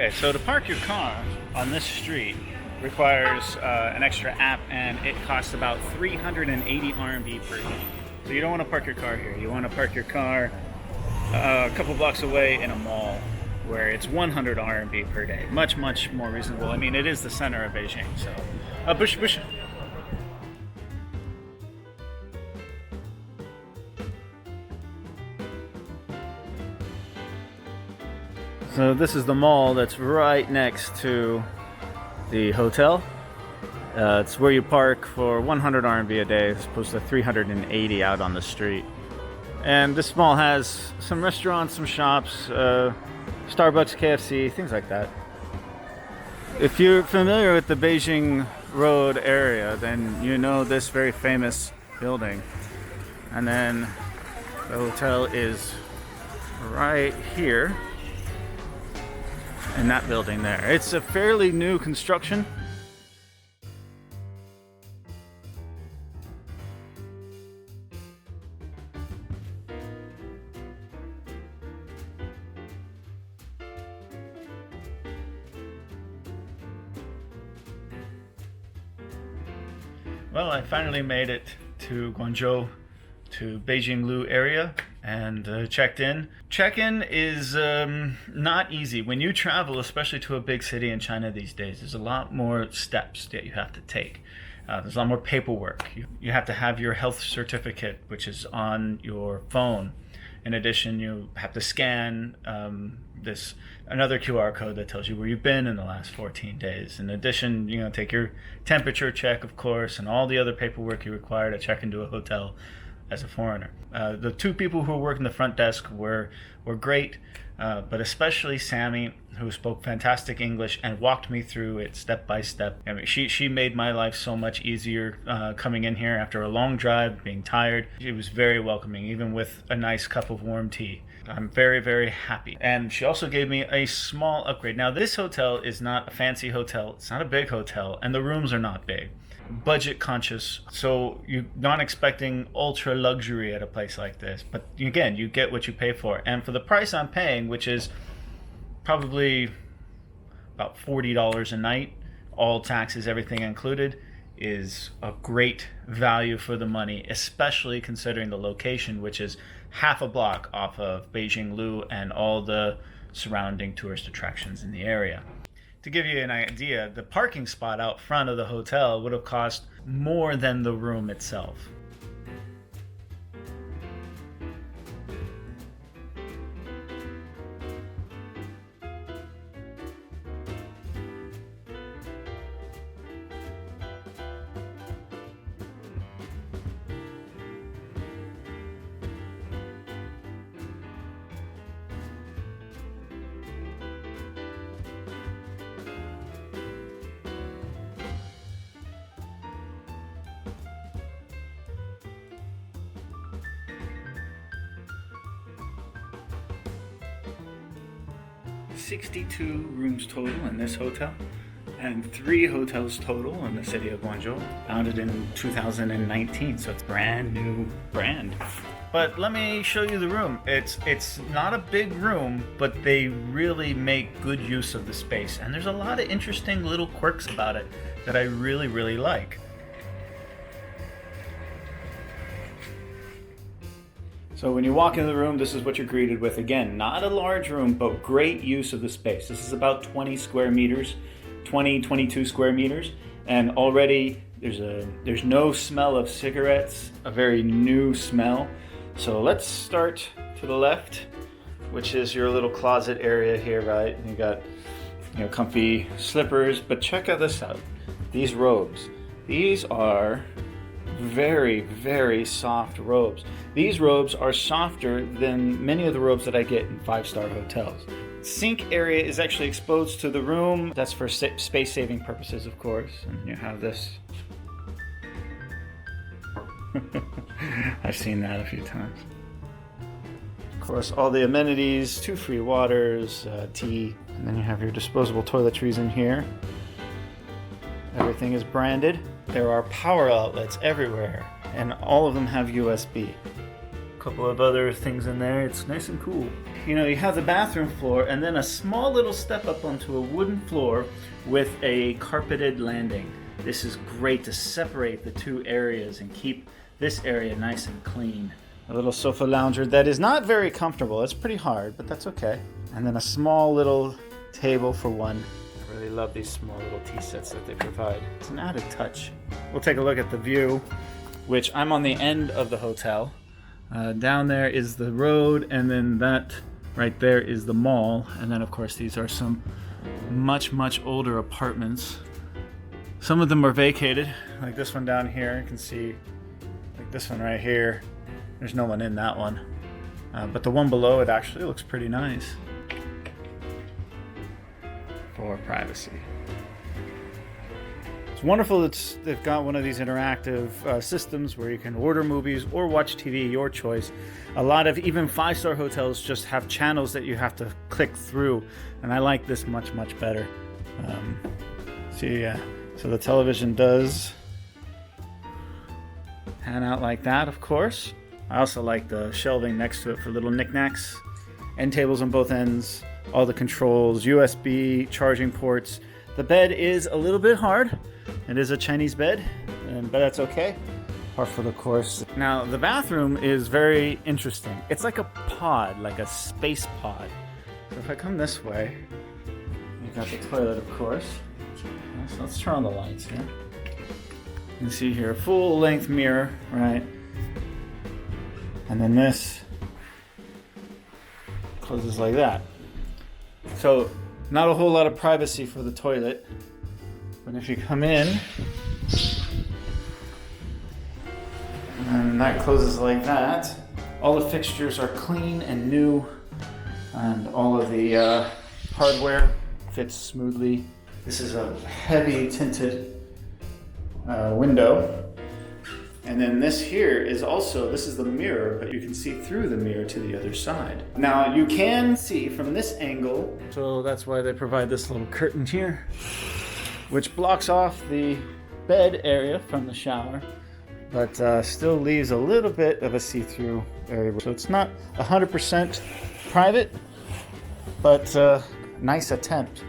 Okay, so to park your car on this street requires an extra app, and it costs about 380 RMB per day. So you don't want to park your car here. You want to park your car a couple blocks away in a mall where it's 100 RMB per day. Much, much more reasonable. I mean, it is the center of Beijing, so... Bush. So this is the mall that's right next to the hotel. It's where you park for 100 RMB a day as opposed to 380 out on the street. And this mall has some restaurants, some shops, Starbucks, KFC, things like that. If you're familiar with the Beijing Road area, then you know this very famous building. And then the hotel is right here in that building there. It's a fairly new construction. Well, I finally made it to Guangzhou, to Beijing Road area, and checked in. Check-in is not easy. When you travel, especially to a big city in China these days, there's a lot more steps that you have to take. There's a lot more paperwork. You have to have your health certificate, which is on your phone. In addition, you have to scan another QR code that tells you where you've been in the last 14 days. In addition, take your temperature check, of course, and all the other paperwork you require to check into a hotel as a foreigner. The two people who were working the front desk were great, but especially Sammy, who spoke fantastic English and walked me through it step by step. I mean, she made my life so much easier coming in here after a long drive, being tired. She was very welcoming, even with a nice cup of warm tea. I'm very, very happy. And she also gave me a small upgrade. Now, this hotel is not a fancy hotel. It's not a big hotel, and the rooms are not big. Budget conscious, so you're not expecting ultra luxury at a place like this, but again, you get what you pay for. And for the price I'm paying, which is probably about $40 a night, all taxes, everything included, is a great value for the money, especially considering the location, which is half a block off of Beijing Road and all the surrounding tourist attractions in the area. To give you an idea, the parking spot out front of the hotel would have cost more than the room itself. $62 rooms total in this hotel, and 3 hotels total in the city of Guangzhou, founded in 2019, so it's a brand new brand. But let me show you the room. It's not a big room, but they really make good use of the space, and there's a lot of interesting little quirks about it that I really, really like. So when you walk into the room, this is what you're greeted with. Again, not a large room, but great use of the space. This is about 20 square meters, 22 square meters. And already there's no smell of cigarettes, a very new smell. So let's start to the left, which is your little closet area here, right? And you got, comfy slippers, but check this out. These robes. These are very, very soft robes. These robes are softer than many of the robes that I get in 5-star hotels. Sink area is actually exposed to the room. That's for space-saving purposes, of course. And you have this. I've seen that a few times. Of course, all the amenities, 2 free waters, tea, and then you have your disposable toiletries in here. Everything is branded. There are power outlets everywhere, and all of them have USB. A couple of other things in there. It's nice and cool. you know, you have the bathroom floor and then a small little step up onto a wooden floor with a carpeted landing. This is great to separate the two areas and keep this area nice and clean. A little sofa lounger that is not very comfortable. It's pretty hard, but that's okay. And then a small little table for one. I really love these small little tea sets that they provide. It's an added touch. We'll take a look at the view, which I'm on the end of the hotel. Down there is the road, and then that right there is the mall. And then of course these are some much older apartments. Some of them are vacated, like this one down here. You can see, like this one right here. There's no one in that one. But the one below it actually looks pretty nice for privacy. It's wonderful that they've got one of these interactive systems where you can order movies or watch TV, your choice. A lot of even 5-star hotels just have channels that you have to click through, and I like this much better. So the television does pan out like that, of course. I also like the shelving next to it for little knickknacks. End tables on both ends, all the controls, USB charging ports. The bed is a little bit hard. It is a Chinese bed, but that's okay. Par for the course. Now, the bathroom is very interesting. It's like a pod, like a space pod. So if I come this way, you've got the toilet, of course. So let's turn on the lights here. You can see here, full-length mirror, right? And then this closes like that. So not a whole lot of privacy for the toilet. But if you come in, and that closes like that, all the fixtures are clean and new, and all of the hardware fits smoothly. This is a heavy tinted window. And then this here is also, this is the mirror, but you can see through the mirror to the other side. Now you can see from this angle, so that's why they provide this little curtain here, which blocks off the bed area from the shower, but still leaves a little bit of a see-through area. So it's not 100% private, but nice attempt.